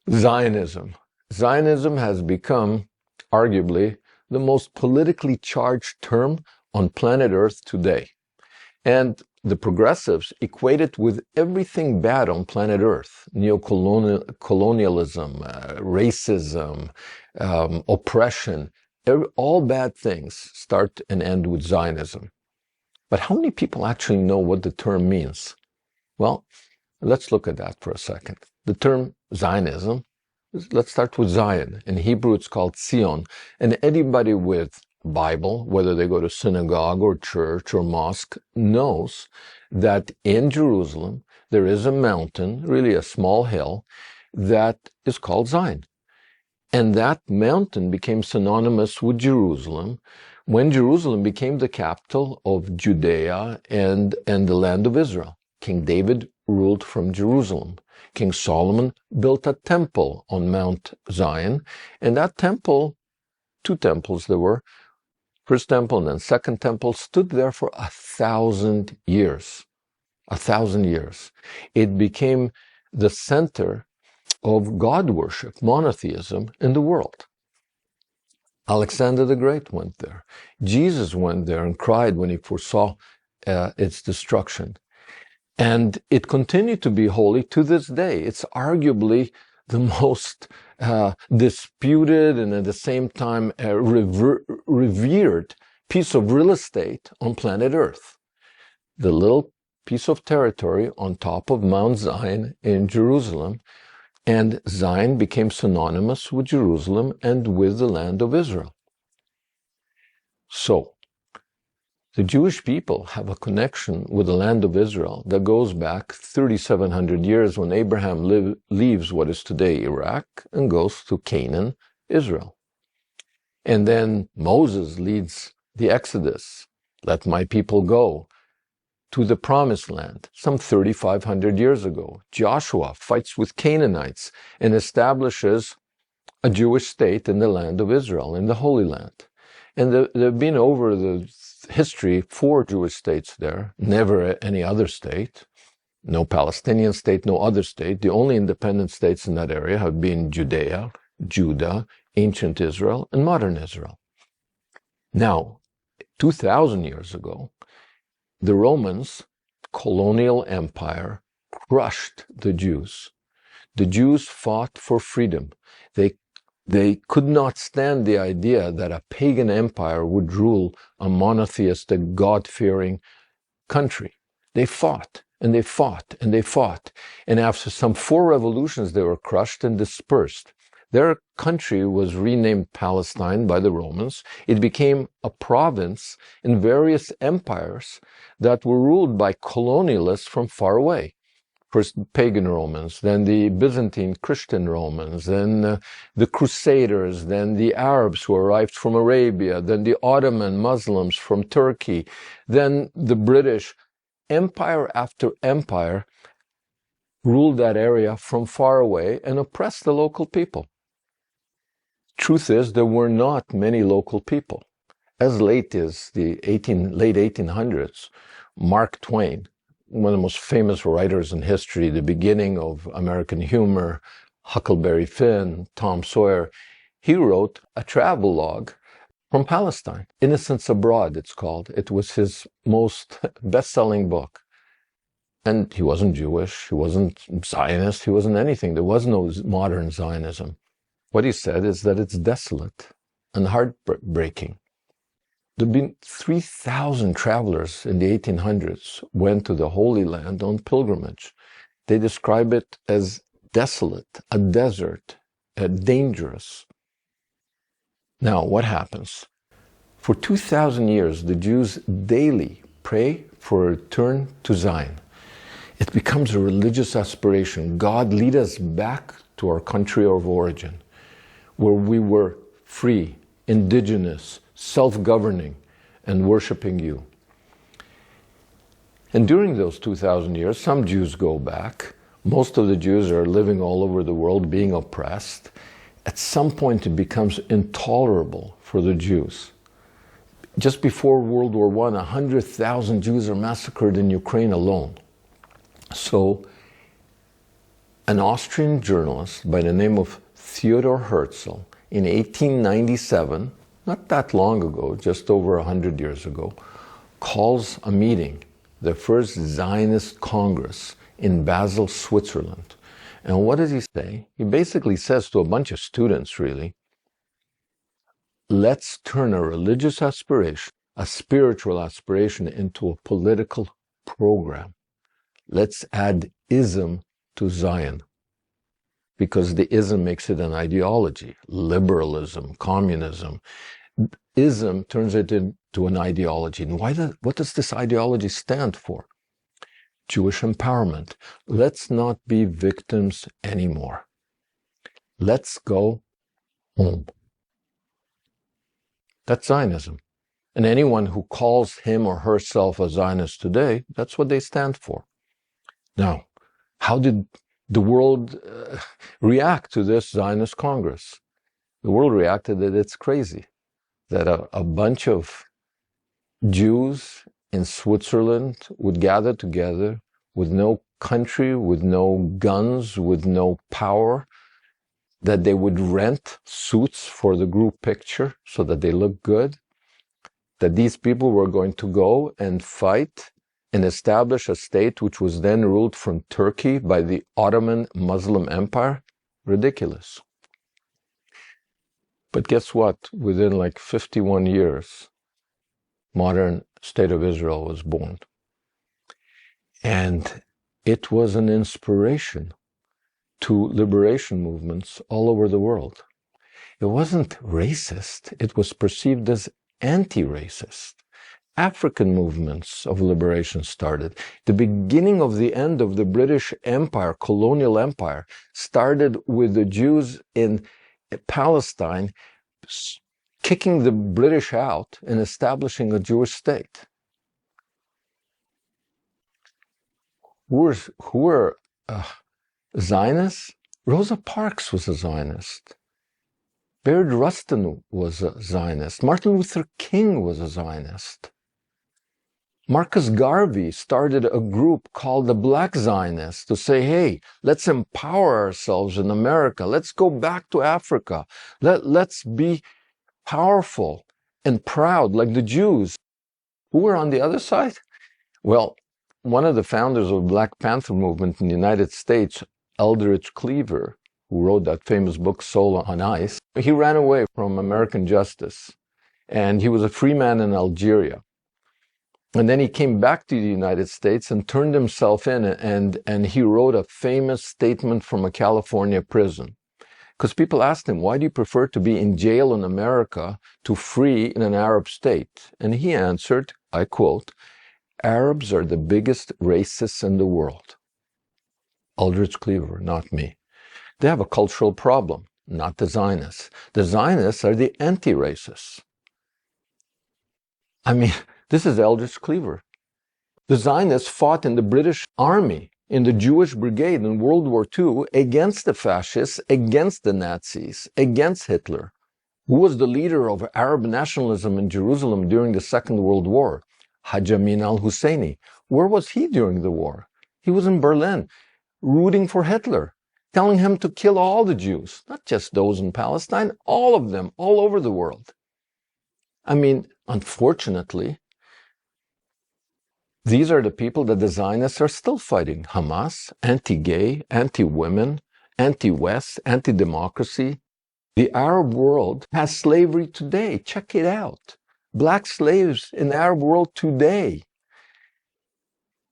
Zionism. Zionism has become, arguably, the most politically charged term on planet Earth today. And the progressives equate it with everything bad on planet Earth: neocolonialism, racism, oppression. All bad things start and end with Zionism. But how many people actually know what the term means? Well, let's look at that for a second. The term Zionism, let's start with Zion. In Hebrew, it's called Sion. And anybody with Bible, whether they go to synagogue or church or mosque, knows that in Jerusalem, there is a mountain, really a small hill, that is called Zion. And that mountain became synonymous with Jerusalem when Jerusalem became the capital of Judea and the land of Israel. King David ruled from Jerusalem. King Solomon built a temple on Mount Zion, and that temple, two temples there were, first temple and then second temple, stood there for 1,000 years. 1,000 years. It became the center of God worship, monotheism in the world. Alexander the Great went there. Jesus went there and cried when he foresaw its destruction. And it continued to be holy to this day. It's arguably the most disputed and at the same time revered piece of real estate on planet Earth. The little piece of territory on top of Mount Zion in Jerusalem. And Zion became synonymous with Jerusalem and with the land of Israel. So, the Jewish people have a connection with the land of Israel that goes back 3,700 years when Abraham leaves what is today Iraq and goes to Canaan, Israel. And then Moses leads the Exodus, let my people go, to the Promised Land some 3,500 years ago. Joshua fights with Canaanites and establishes a Jewish state in the land of Israel, in the Holy Land. And there have been over the history 4 Jewish states there, never any other state, no Palestinian state, no other state. The only independent states in that area have been Judea, Judah, ancient Israel, and modern Israel. Now, 2,000 years ago, the Romans, colonial empire, crushed the Jews. The Jews fought for freedom. They could not stand the idea that a pagan empire would rule a monotheistic, God-fearing country. They fought, and they fought, and they fought. And after some 4 revolutions, they were crushed and dispersed. Their country was renamed Palestine by the Romans. It became a province in various empires that were ruled by colonialists from far away. First pagan Romans, then the Byzantine Christian Romans, then the Crusaders, then the Arabs who arrived from Arabia, then the Ottoman Muslims from Turkey, then the British. Empire after empire ruled that area from far away and oppressed the local people. Truth is, there were not many local people. As late as the late 1800s, Mark Twain, one of the most famous writers in history, the beginning of American humor, Huckleberry Finn, Tom Sawyer, he wrote a travel log from Palestine. Innocents Abroad, it's called. It was his most best-selling book. And he wasn't Jewish, he wasn't Zionist, he wasn't anything. There was no modern Zionism. What he said is that it's desolate and heartbreaking. There have been 3,000 travelers in the 1800s went to the Holy Land on pilgrimage. They describe it as desolate, a desert, dangerous. Now, what happens? For 2,000 years, the Jews daily pray for a return to Zion. It becomes a religious aspiration. God, lead us back to our country of origin, where we were free, indigenous, self-governing, and worshiping you. And during those 2,000 years, some Jews go back. Most of the Jews are living all over the world, being oppressed. At some point, it becomes intolerable for the Jews. Just before World War I, 100,000 Jews are massacred in Ukraine alone. So an Austrian journalist by the name of Theodor Herzl in 1897, not that long ago, just over 100 years ago, calls a meeting, the first Zionist Congress in Basel, Switzerland. And what does he say? He basically says to a bunch of students, really, let's turn a religious aspiration, a spiritual aspiration, into a political program. Let's add ism to Zion, because the ism makes it an ideology. Liberalism, communism. Ism turns it into an ideology. And what does this ideology stand for? Jewish empowerment. Let's not be victims anymore. Let's go home. That's Zionism. And anyone who calls him or herself a Zionist today, that's what they stand for. Now, how did the world react to this Zionist Congress? The world reacted that it's crazy, that a bunch of Jews in Switzerland would gather together with no country, with no guns, with no power, that they would rent suits for the group picture so that they look good, that these people were going to go and fight and establish a state which was then ruled from Turkey by the Ottoman Muslim Empire. Ridiculous. But guess what? Within like 51 years, modern state of Israel was born. And it was an inspiration to liberation movements all over the world. It wasn't racist. It was perceived as anti-racist. African movements of liberation started. The beginning of the end of the British Empire, colonial empire, started with the Jews in Palestine kicking the British out and establishing a Jewish state. Who were Zionists? Rosa Parks was a Zionist. Bayard Rustin was a Zionist. Martin Luther King was a Zionist. Marcus Garvey started a group called the Black Zionists to say, hey, let's empower ourselves in America. Let's go back to Africa. Let's be powerful and proud like the Jews. Who were on the other side? Well, one of the founders of the Black Panther movement in the United States, Eldridge Cleaver, who wrote that famous book, Soul on Ice, he ran away from American justice. And he was a free man in Algeria. And then he came back to the United States and turned himself in, and he wrote a famous statement from a California prison. Because people asked him, why do you prefer to be in jail in America to free in an Arab state? And he answered, I quote, Arabs are the biggest racists in the world. Eldridge Cleaver, not me. They have a cultural problem, not the Zionists. The Zionists are the anti-racists. I mean, this is Eldridge Cleaver. The Zionists fought in the British Army, in the Jewish Brigade in World War II, against the fascists, against the Nazis, against Hitler. Who was the leader of Arab nationalism in Jerusalem during the Second World War? Hajj Amin al-Husseini. Where was he during the war? He was in Berlin, rooting for Hitler, telling him to kill all the Jews, not just those in Palestine, all of them, all over the world. I mean, unfortunately, these are the people that the Zionists are still fighting. Hamas, anti-gay, anti-women, anti-West, anti-democracy. The Arab world has slavery today. Check it out. Black slaves in the Arab world today.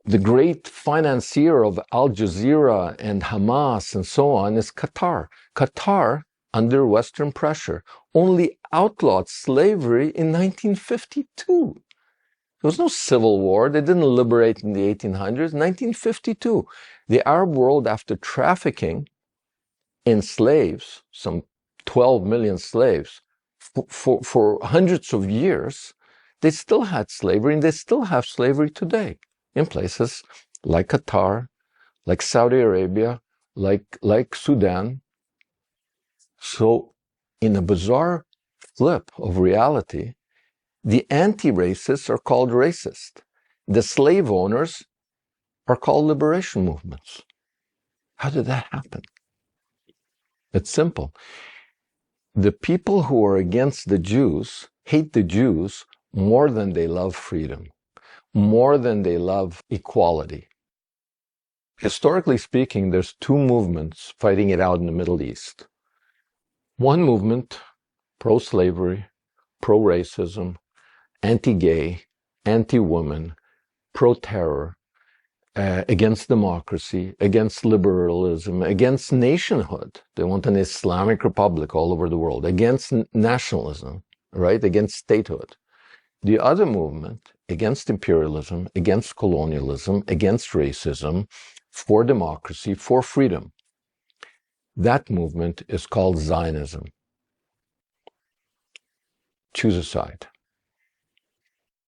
The great financier of Al Jazeera and Hamas and so on is Qatar. Qatar, under Western pressure, only outlawed slavery in 1952. There was no civil war. They didn't liberate in the 1800s. 1952, the Arab world, after trafficking in slaves, some 12 million slaves, for hundreds of years, they still had slavery, and they still have slavery today in places like Qatar, like Saudi Arabia, like Sudan. So, in a bizarre flip of reality, the anti-racists are called racist. The slave owners are called liberation movements. How did that happen? It's simple. The people who are against the Jews hate the Jews more than they love freedom, more than they love equality. Historically speaking, there's two movements fighting it out in the Middle East. One movement, pro-slavery, pro-racism, anti-gay, anti-woman, pro-terror, against democracy, against liberalism, against nationhood. They want an Islamic republic all over the world, against nationalism, right? Against statehood. The other movement, against imperialism, against colonialism, against racism, for democracy, for freedom. That movement is called Zionism. Choose a side.